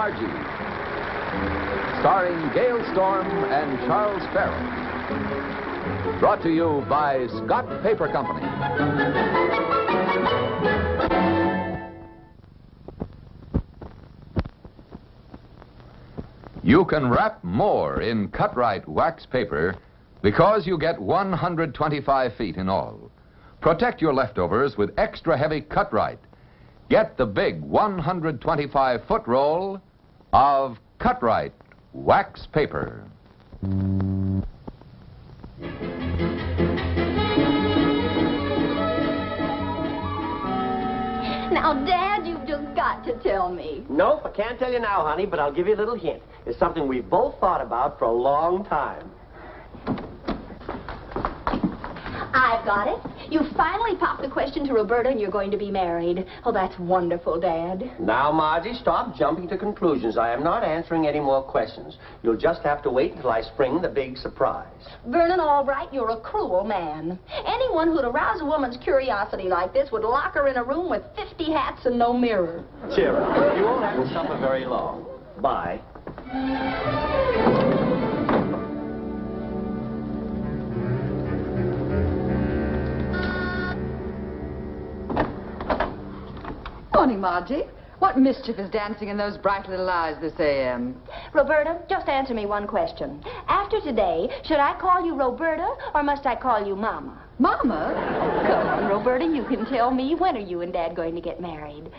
Margie, starring Gail Storm and Charles Farrell. Brought to you by Scott Paper Company. You can wrap more in cut-right wax paper because you get 125 feet in all. Protect your leftovers with extra heavy cut-right. Get the big 125-foot roll of cut-right wax paper. Now, Dad, you've just got to tell me. Nope, I can't tell you now, honey, but I'll give you a little hint. It's something we've both thought about for a long time. I've got it. You finally popped the question to Roberta and you're going to be married. Oh, that's wonderful, Dad. Now, Margie, stop jumping to conclusions. I am not answering any more questions. You'll just have to wait until I spring the big surprise. Vernon Albright, you're a cruel man. Anyone who'd arouse a woman's curiosity like this would lock her in a room with 50 hats and no mirror. Cheer up. You won't have to suffer very long. Bye. Morning, Margie. What mischief is dancing in those bright little eyes this a.m.? Roberta, just answer me one question. After today, should I call you Roberta or must I call you Mama? Mama? Come on, Roberta, you can tell me. When are you and Dad going to get married?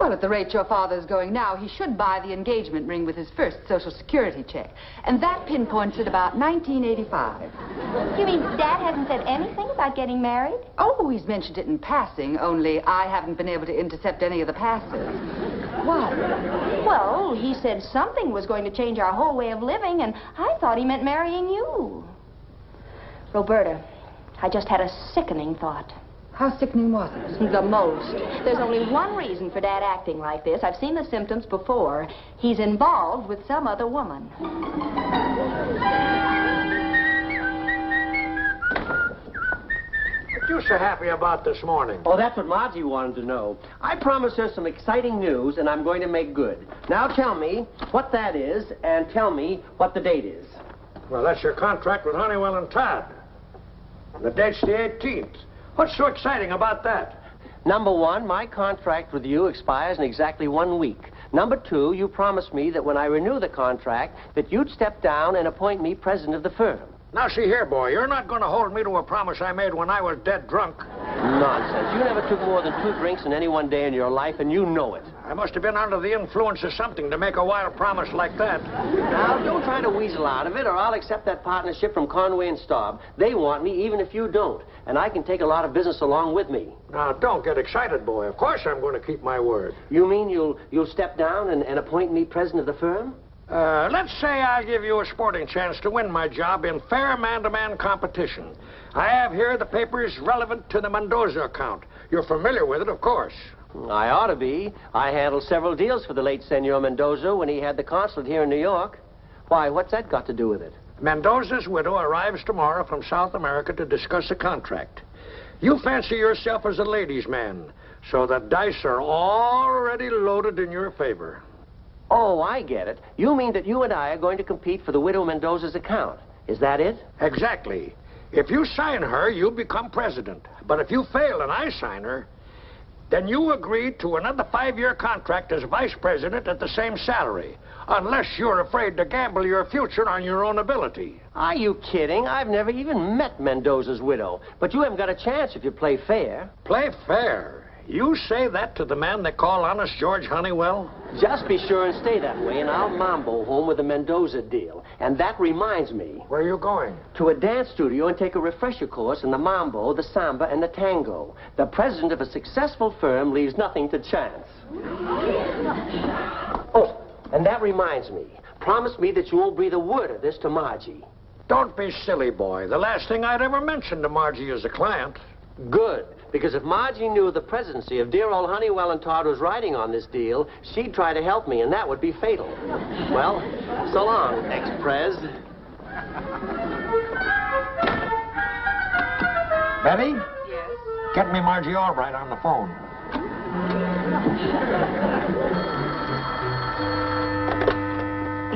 Well, at the rate your father's going now, he should buy the engagement ring with his first Social Security check. And that pinpoints it about 1985. You mean Dad hasn't said anything about getting married? Oh, he's mentioned it in passing, only I haven't been able to intercept any of the passes. What? Well, he said something was going to change our whole way of living, and I thought he meant marrying you. Roberta, I just had a sickening thought. How sickening was it? The most. There's only one reason for Dad acting like this. I've seen the symptoms before. He's involved with some other woman. What you so happy about this morning? Oh, that's what Margie wanted to know. I promised her some exciting news, and I'm going to make good. Now tell me what that is, and tell me what the date is. Well, that's your contract with Honeywell and Todd. The date's the 18th. What's so exciting about that? Number one, my contract with you expires in exactly 1 week. Number two, you promised me that when I renew the contract, that you'd step down and appoint me president of the firm. Now, see here, boy, you're not going to hold me to a promise I made when I was dead drunk. Nonsense. You never took more than 2 drinks in any one day in your life, and you know it. I must have been under the influence of something to make a wild promise like that. Now, don't try to weasel out of it, or I'll accept that partnership from Conway and Staub. They want me, even if you don't. And I can take a lot of business along with me. Now, don't get excited, boy. Of course I'm going to keep my word. You mean you'll step down and appoint me president of the firm? Let's say I'll give you a sporting chance to win my job in fair man-to-man competition. I have here the papers relevant to the Mendoza account. You're familiar with it, of course. I ought to be. I handled several deals for the late Senor Mendoza when he had the consulate here in New York. Why, what's that got to do with it? Mendoza's widow arrives tomorrow from South America to discuss a contract. You fancy yourself as a ladies' man, so the dice are already loaded in your favor. Oh, I get it. You mean that you and I are going to compete for the widow Mendoza's account. Is that it? Exactly. If you sign her, you become president. But if you fail and I sign her, then you agree to another 5-year contract as vice president at the same salary. Unless you're afraid to gamble your future on your own ability. Are you kidding? I've never even met Mendoza's widow. But you haven't got a chance if you play fair. Play fair? You say that to the man they call Honest George Honeywell? Just be sure and stay that way, and I'll mambo home with the Mendoza deal. And that reminds me. Where are you going? To a dance studio and take a refresher course in the mambo, the samba, and the tango. The president of a successful firm leaves nothing to chance. Oh, and that reminds me. Promise me that you won't breathe a word of this to Margie. Don't be silly, boy. The last thing I'd ever mention to Margie is a client. Good. Because if Margie knew the presidency of dear old Honeywell and Todd was riding on this deal, she'd try to help me, and that would be fatal. Well, so long, ex-pres. Betty? Yes? Get me Margie Albright on the phone.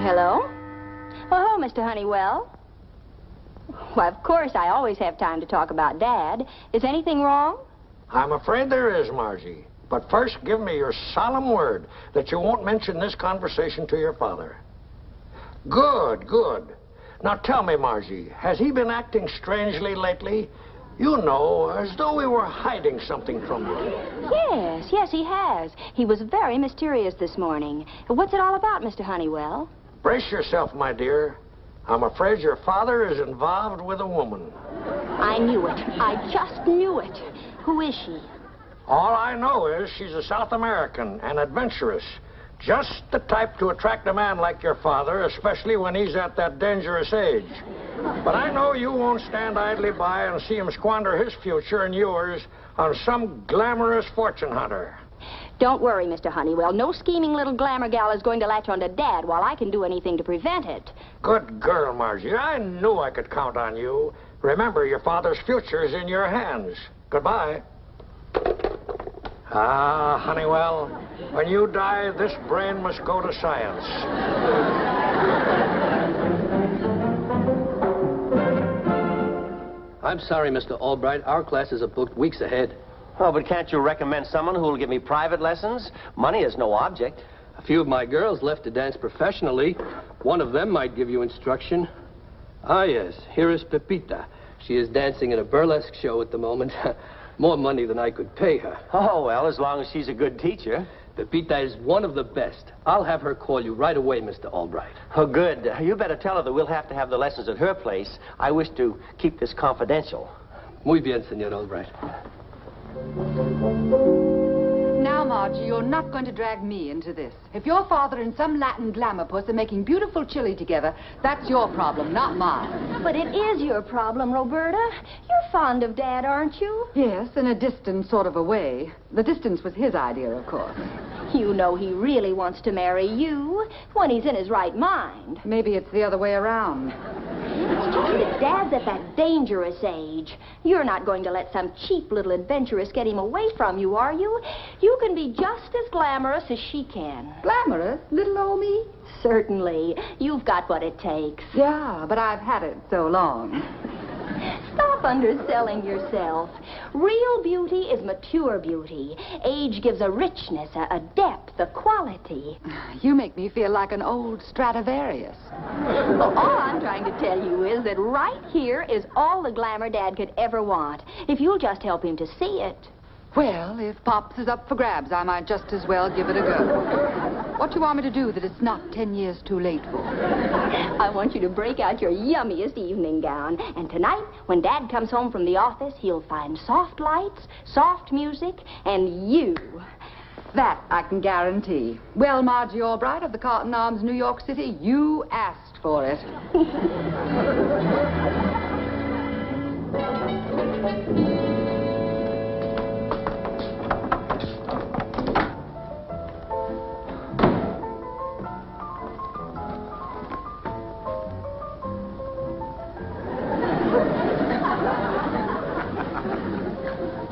Hello? Oh, Mr. Honeywell. Well, of course, I always have time to talk about Dad. Is anything wrong? I'm afraid there is, Margie. But first, give me your solemn word that you won't mention this conversation to your father. Good, good. Now tell me, Margie, has he been acting strangely lately? You know, as though we were hiding something from you. Yes, he has. He was very mysterious this morning. What's it all about, Mr. Honeywell? Brace yourself, my dear. I'm afraid your father is involved with a woman. I knew it. I just knew it. Who is she? All I know is she's a South American and adventurous. Just the type to attract a man like your father, especially when he's at that dangerous age. But I know you won't stand idly by and see him squander his future and yours on some glamorous fortune hunter. Don't worry, Mr. Honeywell. No scheming little glamour gal is going to latch onto Dad while I can do anything to prevent it. Good girl, Margie. I knew I could count on you. Remember, your father's future is in your hands. Goodbye. Ah, Honeywell, when you die, this brain must go to science. I'm sorry, Mr. Albright. Our classes are booked weeks ahead. Oh, but can't you recommend someone who will give me private lessons? Money is no object. A few of my girls left to dance professionally. One of them might give you instruction. Ah, yes. Here is Pepita. She is dancing in a burlesque show at the moment. More money than I could pay her. Oh, well, as long as she's a good teacher. Pepita is one of the best. I'll have her call you right away, Mr. Albright. Oh, good. You better tell her that we'll have to have the lessons at her place. I wish to keep this confidential. Muy bien, Senor Albright. Now, Margie, you're not going to drag me into this. If your father and some Latin glamour puss are making beautiful chili together, that's your problem, not mine. But it is your problem, Roberta. You're fond of Dad, aren't you? Yes, in a distant sort of a way. The distance was his idea, of course. You know he really wants to marry you when he's in his right mind. Maybe it's the other way around. It's just that Dad's at that dangerous age. You're not going to let some cheap little adventuress get him away from you, are you? You can be just as glamorous as she can. Glamorous? Little old me? Certainly. You've got what it takes. Yeah, but I've had it so long. Stop underselling yourself. Real beauty is mature beauty. Age gives a richness, a depth, a quality. You make me feel like an old Stradivarius. Well, all I'm trying to tell you is that right here is all the glamour Dad could ever want, if you'll just help him to see it. Well, if Pops is up for grabs, I might just as well give it a go. What do you want me to do that it's not 10 years too late for? I want you to break out your yummiest evening gown. And tonight, when Dad comes home from the office, he'll find soft lights, soft music, and you. That I can guarantee. Well, Margie Albright of the Cotton Arms, New York City, you asked for it.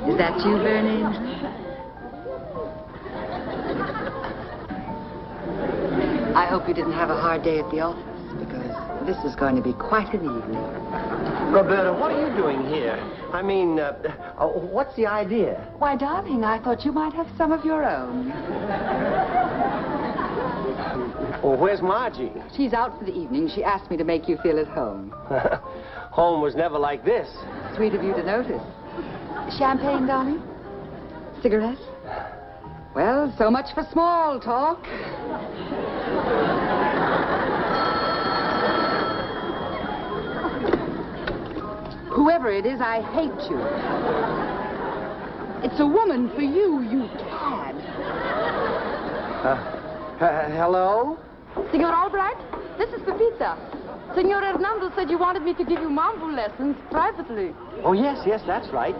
Is that you, Vernon? I hope you didn't have a hard day at the office, because this is going to be quite an evening. Roberta, what are you doing here? I mean, what's the idea? Why, darling, I thought you might have some of your own. Well, where's Margie? She's out for the evening. She asked me to make you feel at home. Home was never like this. Sweet of you to notice. Champagne, darling? Cigarettes? Well, so much for small talk. Whoever it is, I hate you. It's a woman for you, you cad. Hello? Senor Albright, this is Pepita. Senor Hernando said you wanted me to give you Maboo lessons privately. Oh, yes, that's right.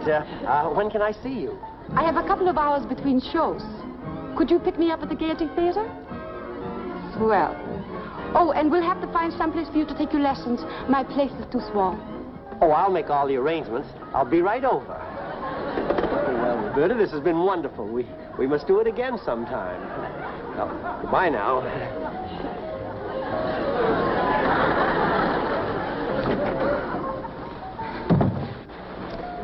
When can I see you? I have a couple of hours between shows. Could you pick me up at the Gaiety Theater? Swell. Oh, and we'll have to find someplace for you to take your lessons. My place is too small. Oh, I'll make all the arrangements. I'll be right over. Well, Roberta, this has been wonderful. We must do it again sometime. Oh, goodbye now.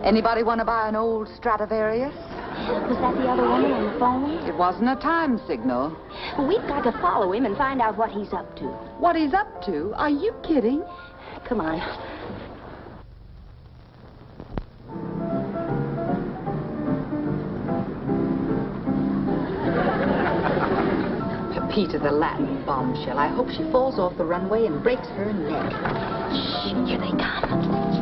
Anybody want to buy an old Stradivarius? Was that the other woman on the phone? It wasn't a time signal. We've got to follow him and find out what he's up to. What he's up to? Are you kidding? Come on. Pepita, the Latin bombshell. I hope she falls off the runway and breaks her neck. Shh, here they come.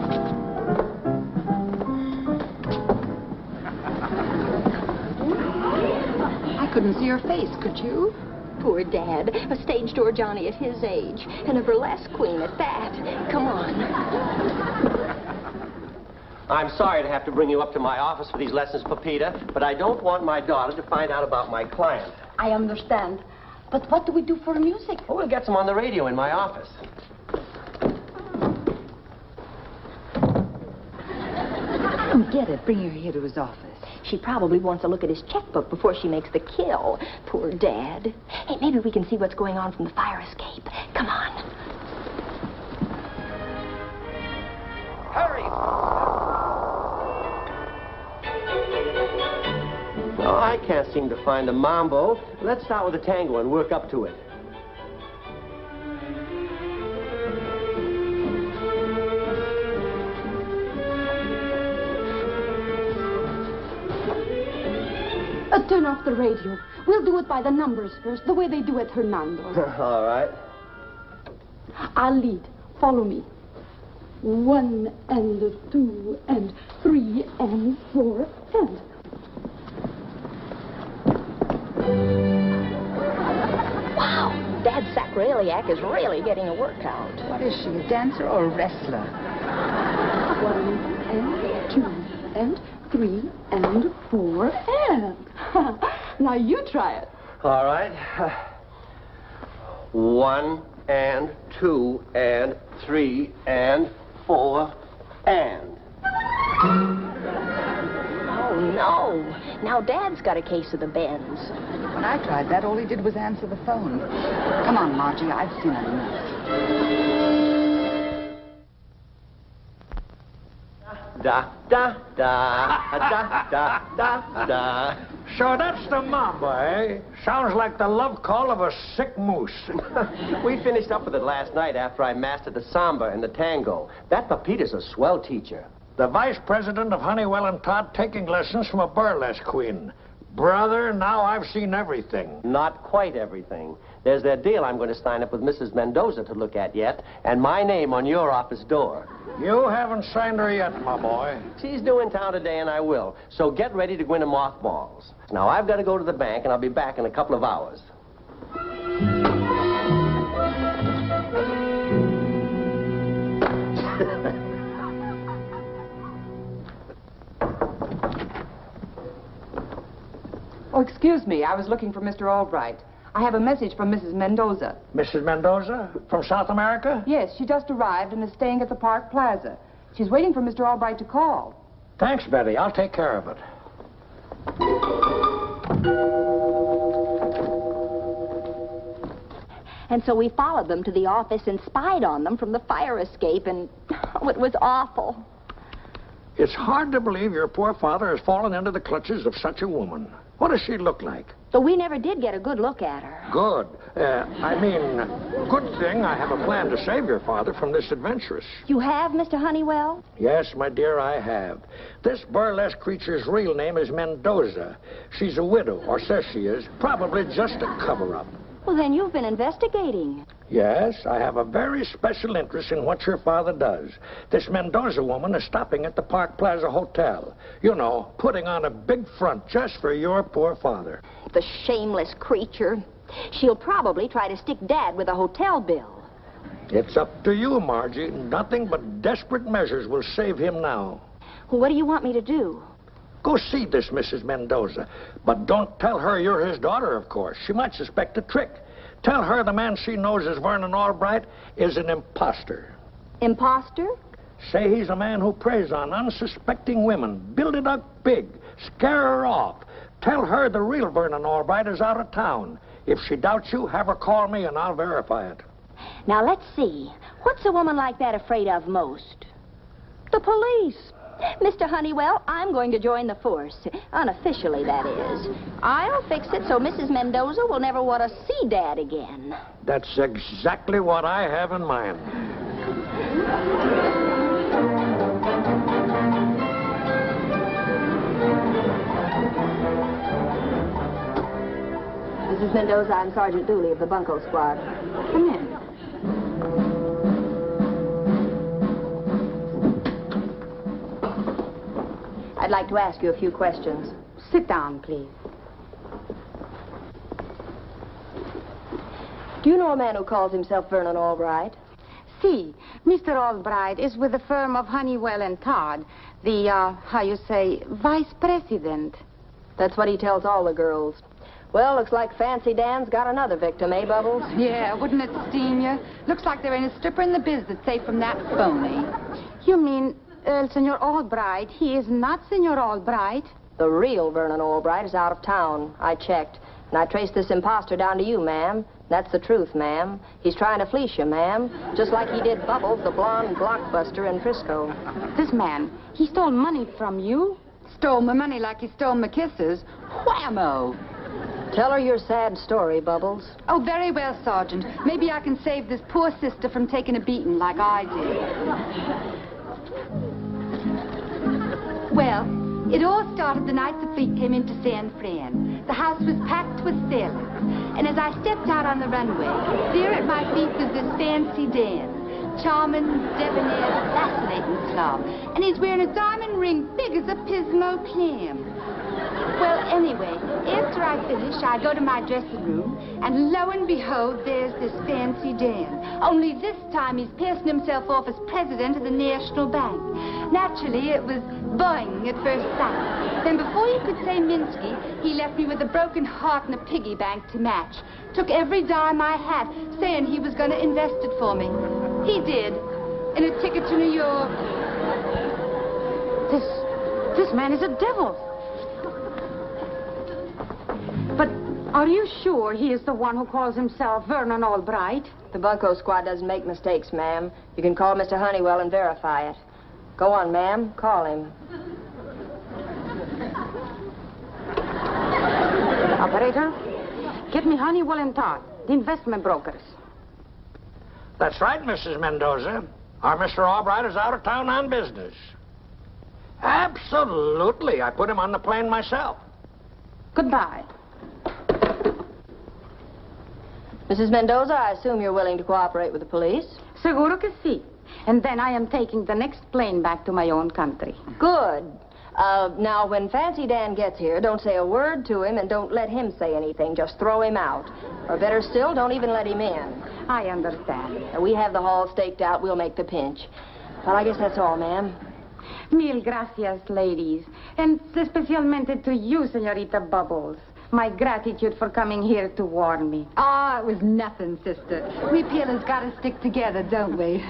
I couldn't see her face, could you? Poor Dad. A stage door Johnny at his age. And a burlesque queen at that. Come on. I'm sorry to have to bring you up to my office for these lessons, Pepita, but I don't want my daughter to find out about my client. I understand. But what do we do for music? Well, we'll get some on the radio in my office. I don't get it. Bring her here to his office. She probably wants to look at his checkbook before she makes the kill. Poor Dad. Hey, maybe we can see what's going on from the fire escape. Come on. Hurry! Oh, I can't seem to find the mambo. Let's start with the tango and work up to it. Turn off the radio. We'll do it by the numbers first, the way they do at Hernando's. All right. I'll lead. Follow me. 1 and 2 and 3 and 4 and... Wow, Dad Sacroiliac is really getting a workout. What is she, a dancer or a wrestler? 1 and 2 and 3 and 4 and... Now you try it. All right. 1 and 2 and 3 and 4 and... Oh, no. Now Dad's got a case of the bends. When I tried that, all he did was answer the phone. Come on, Margie, I've seen enough. Da, da, da, da, da, da, da. So that's the mambo, eh? Sounds like the love call of a sick moose. We finished up with it last night after I mastered the samba and the tango. That Pepita's a swell teacher. The vice president of Honeywell and Todd taking lessons from a burlesque queen. Brother, now I've seen everything. Not quite everything. There's that deal I'm going to sign up with Mrs. Mendoza to look at yet, and my name on your office door. You haven't signed her yet, my boy. She's due in town today, and I will. So get ready to go into mothballs. Now, I've got to go to the bank, and I'll be back in a couple of hours. Oh, excuse me. I was looking for Mr. Albright. I have a message from Mrs. Mendoza. Mrs. Mendoza? From South America? Yes, she just arrived and is staying at the Park Plaza. She's waiting for Mr. Albright to call. Thanks, Betty. I'll take care of it. And so we followed them to the office and spied on them from the fire escape, and oh, it was awful. It's hard to believe your poor father has fallen into the clutches of such a woman. What does she look like? But we never did get a good look at her. Good. Good thing I have a plan to save your father from this adventuress. You have, Mr. Honeywell? Yes, my dear, I have. This burlesque creature's real name is Mendoza. She's a widow, or says she is, probably just a cover-up. Well, then you've been investigating. Yes, I have a very special interest in what your father does. This Mendoza woman is stopping at the Park Plaza Hotel. You know, putting on a big front just for your poor father. The shameless creature. She'll probably try to stick Dad with a hotel bill. It's up to you, Margie. Nothing but desperate measures will save him now. Well, what do you want me to do? Go see this Mrs. Mendoza. But don't tell her you're his daughter, of course. She might suspect a trick. Tell her the man she knows as Vernon Albright is an imposter. Imposter? Say he's a man who preys on unsuspecting women. Build it up big. Scare her off. Tell her the real Vernon Albright is out of town. If she doubts you, have her call me and I'll verify it. Now, let's see. What's a woman like that afraid of most? The police. Mr. Honeywell, I'm going to join the force. Unofficially, that is. I'll fix it so Mrs. Mendoza will never want to see Dad again. That's exactly what I have in mind. Mrs. Mendoza, I'm Sergeant Dooley of the Bunco Squad. Come in. I'd like to ask you a few questions. Sit down, please. Do you know a man who calls himself Vernon Albright? See, Mr. Albright is with the firm of Honeywell and Todd, the, how you say, vice president. That's what he tells all the girls. Well, looks like Fancy Dan's got another victim, eh, Bubbles? Yeah, wouldn't it steam you? Looks like there ain't a stripper in the biz that's safe from that phony. You mean, Senor Albright? He is not Senor Albright. The real Vernon Albright is out of town. I checked. And I traced this imposter down to you, ma'am. That's the truth, ma'am. He's trying to fleece you, ma'am. Just like he did Bubbles, the blonde blockbuster in Frisco. This man, he stole money from you? Stole my money like he stole my kisses. Whammo! Tell her your sad story, Bubbles. Oh, very well, Sergeant. Maybe I can save this poor sister from taking a beating like I did. Well, it all started the night the fleet came into San Fran. The house was packed with sailors. And as I stepped out on the runway, there at my feet was this Fancy Dan. Charming, debonair, fascinating slob. And he's wearing a diamond ring big as a Pismo clam. Well, anyway, after I finish, I go to my dressing room, and lo and behold, there's this Fancy Dan. Only this time he's passing himself off as president of the National Bank. Naturally, it was boing at first sight. Then before you could say Minsky, he left me with a broken heart and a piggy bank to match. Took every dime I had, saying he was going to invest it for me. He did. And a ticket to New York. This man is a devil. But are you sure he is the one who calls himself Vernon Albright? The Bunco Squad doesn't make mistakes, ma'am. You can call Mr. Honeywell and verify it. Go on, ma'am. Call him. Operator, get me Honeywell and Todd, the investment brokers. That's right, Mrs. Mendoza. Our Mr. Albright is out of town on business. Absolutely. I put him on the plane myself. Goodbye. Mrs. Mendoza, I assume you're willing to cooperate with the police? Seguro que sí. And then I am taking the next plane back to my own country. Good. Now, when Fancy Dan gets here, don't say a word to him and don't let him say anything. Just throw him out. Or better still, don't even let him in. I understand. Now, we have the hall staked out. We'll make the pinch. Well, I guess that's all, ma'am. Mil gracias, ladies. And especialmente to you, Senorita Bubbles. My gratitude for coming here to warn me. Ah, it was nothing, sister. We peelers gotta stick together, don't we?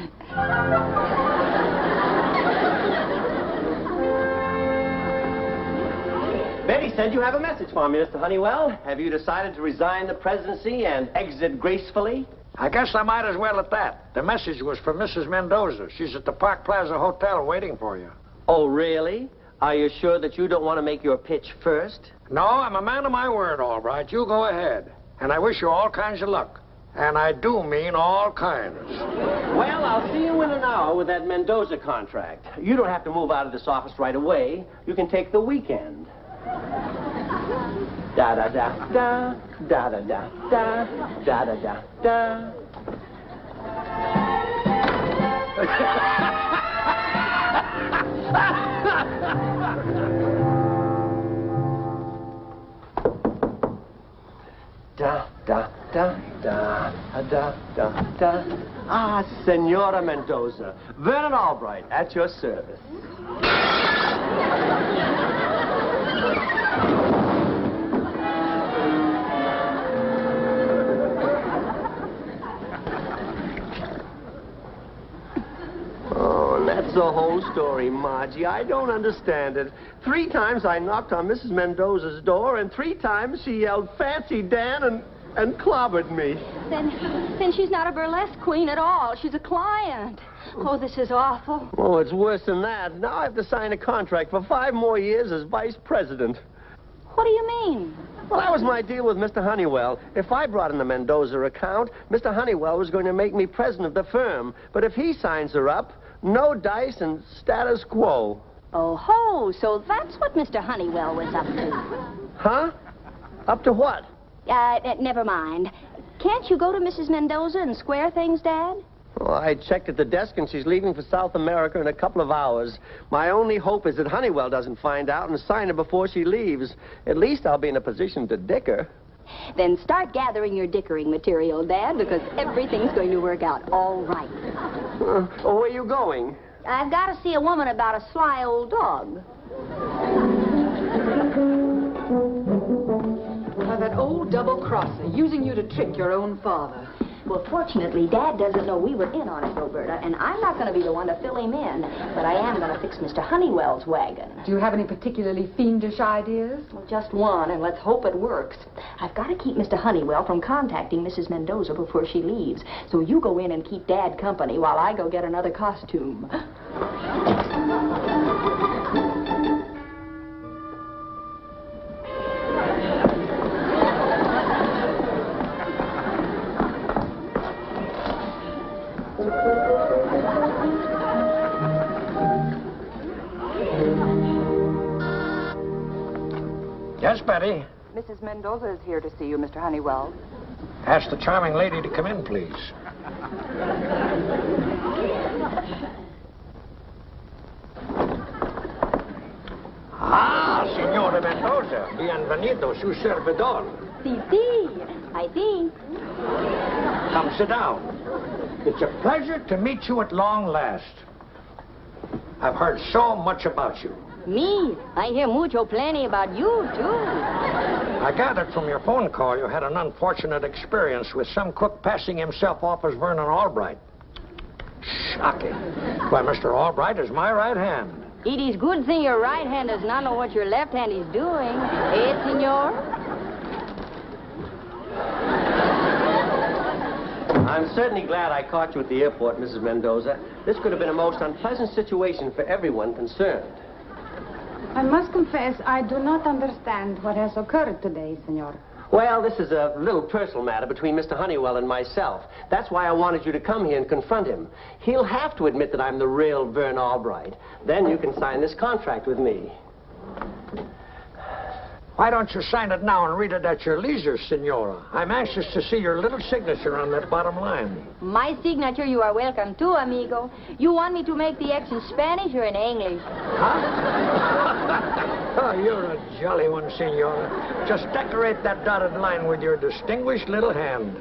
Betty said you have a message for me, Mr. Honeywell. Have you decided to resign the presidency and exit gracefully? I guess I might as well at that. The message was for Mrs. Mendoza. She's at the Park Plaza Hotel waiting for you. Oh, really? Are you sure that you don't want to make your pitch first? No, I'm a man of my word, all right. You go ahead. And I wish you all kinds of luck. And I do mean all kinds. Well, I'll see you in an hour with that Mendoza contract. You don't have to move out of this office right away. You can take the weekend. Da-da-da-da, da-da-da-da, da-da-da-da. Da, da, da, da, da, da, da. Ah, Senora Mendoza. Vernon Albright, at your service. Oh, that's the whole story, Margie. I don't understand it. 3 times I knocked on Mrs. Mendoza's door, and 3 times she yelled, "Fancy Dan," and and clobbered me. Then she's not a burlesque queen at all. She's a client. Oh, this is awful. Oh, it's worse than that. Now I have to sign a contract for 5 more years as vice president. What do you mean? Well, that was my deal with Mr. Honeywell. If I brought in the Mendoza account, Mr. Honeywell was going to make me president of the firm. But if he signs her up, no dice and status quo. Oh, ho, so that's what Mr. Honeywell was up to. Huh? Up to what? Never mind. Can't you go to Mrs. Mendoza and square things, Dad? Well, I checked at the desk, and she's leaving for South America in a couple of hours. My only hope is that Honeywell doesn't find out and sign her before she leaves. At least I'll be in a position to dick her. Then start gathering your dickering material, Dad, because everything's going to work out all right. Where are you going? I've got to see a woman about a sly old dog. That old double-crosser, using you to trick your own father. Well, fortunately, Dad doesn't know we were in on it, Roberta, and I'm not going to be the one to fill him in. But I am going to fix Mr. Honeywell's wagon. Do you have any particularly fiendish ideas? Well, just one, and let's hope it works. I've got to keep Mr. Honeywell from contacting Mrs. Mendoza before she leaves. So you go in and keep Dad company while I go get another costume. Yes, Betty? Mrs. Mendoza is here to see you, Mr. Honeywell. Ask the charming lady to come in, please. Ah, Signora Mendoza. Bienvenido, su servidor. Si, I think. Come sit down. It's a pleasure to meet you at long last. I've heard so much about you. Me? I hear mucho plenty about you, too. I gathered from your phone call you had an unfortunate experience with some cook passing himself off as Vernon Albright. Shocking. Why, Mr. Albright is my right hand. It is good thing your right hand does not know what your left hand is doing. Eh, senor? I'm certainly glad I caught you at the airport, Mrs. Mendoza. This could have been a most unpleasant situation for everyone concerned. I must confess, I do not understand what has occurred today, senor. Well, this is a little personal matter between Mr. Honeywell and myself. That's why I wanted you to come here and confront him. He'll have to admit that I'm the real Vern Albright. Then you can sign this contract with me. Why don't you sign it now and read it at your leisure, Senora? I'm anxious to see your little signature on that bottom line. My signature you are welcome to, amigo. You want me to make the X in Spanish or in English? Huh? Oh, you're a jolly one, Senora. Just decorate that dotted line with your distinguished little hand.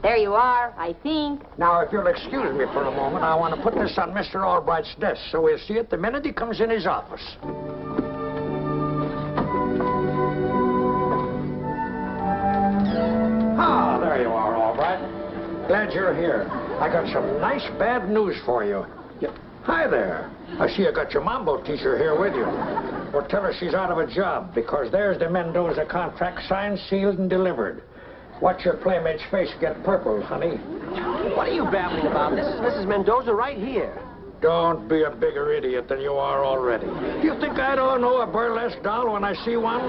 There you are, I think. Now, if you'll excuse me for a moment, I want to put this on Mr. Albright's desk so we'll see it the minute he comes in his office. Ah, there you are, Albright. Glad you're here. I got some nice bad news for you. Hi there. I see you got your Mambo teacher here with you. Well, tell her she's out of a job because there's the Mendoza contract signed, sealed, and delivered. Watch your playmate's face get purple, honey. What are you babbling about? This is Mrs. Mendoza right here. Don't be a bigger idiot than you are already. You think I don't know a burlesque doll when I see one?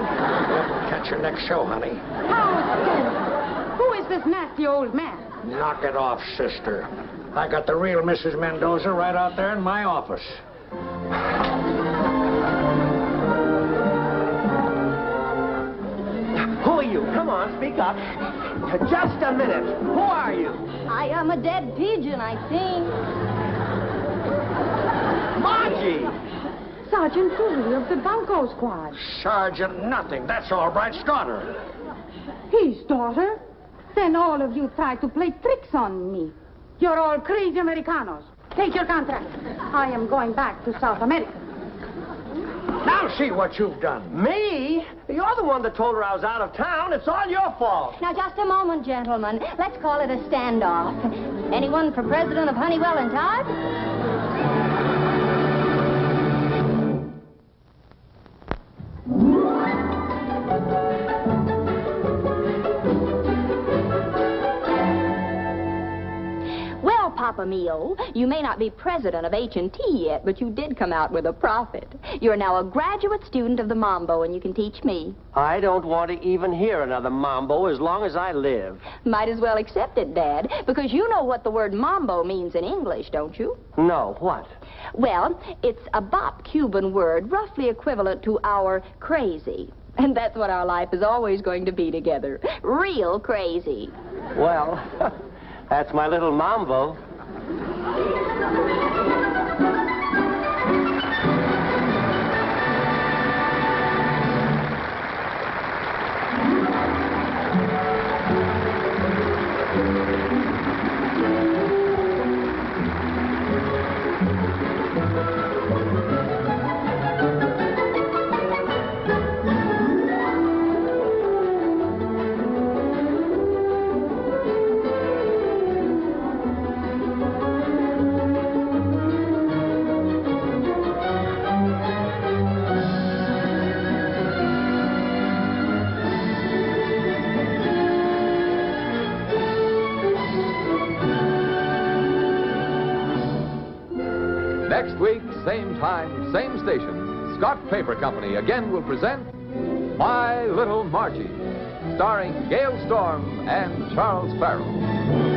Catch your next show, honey. Who is this nasty old man? Knock it off, sister. I got the real Mrs. Mendoza right out there in my office. Who are you? Come on, speak up. Just a minute. Who are you? I am a dead pigeon, I think. Margie! Sergeant Dooley of the Bunko Squad. Sergeant nothing. That's Albright's daughter. His daughter? Then all of you try to play tricks on me. You're all crazy Americanos. Take your contract. I am going back to South America. Now see what you've done. Me? You're the one that told her I was out of town. It's all your fault. Now, just a moment, gentlemen. Let's call it a standoff. Anyone for president of Honeywell and Todd? Well, Papa Mio, you may not be president of H&T yet, but you did come out with a profit. You're now a graduate student of the Mambo, and you can teach me. I don't want to even hear another mambo as long as I live. Might as well accept it, Dad, because you know what the word Mambo means in English, don't you? No, what? Well, it's a bop Cuban word, roughly equivalent to our crazy. And that's what our life is always going to be together. Real crazy. Well, that's my little mambo. Next week, same time, same station, Scott Paper Company again will present My Little Margie, starring Gail Storm and Charles Farrell.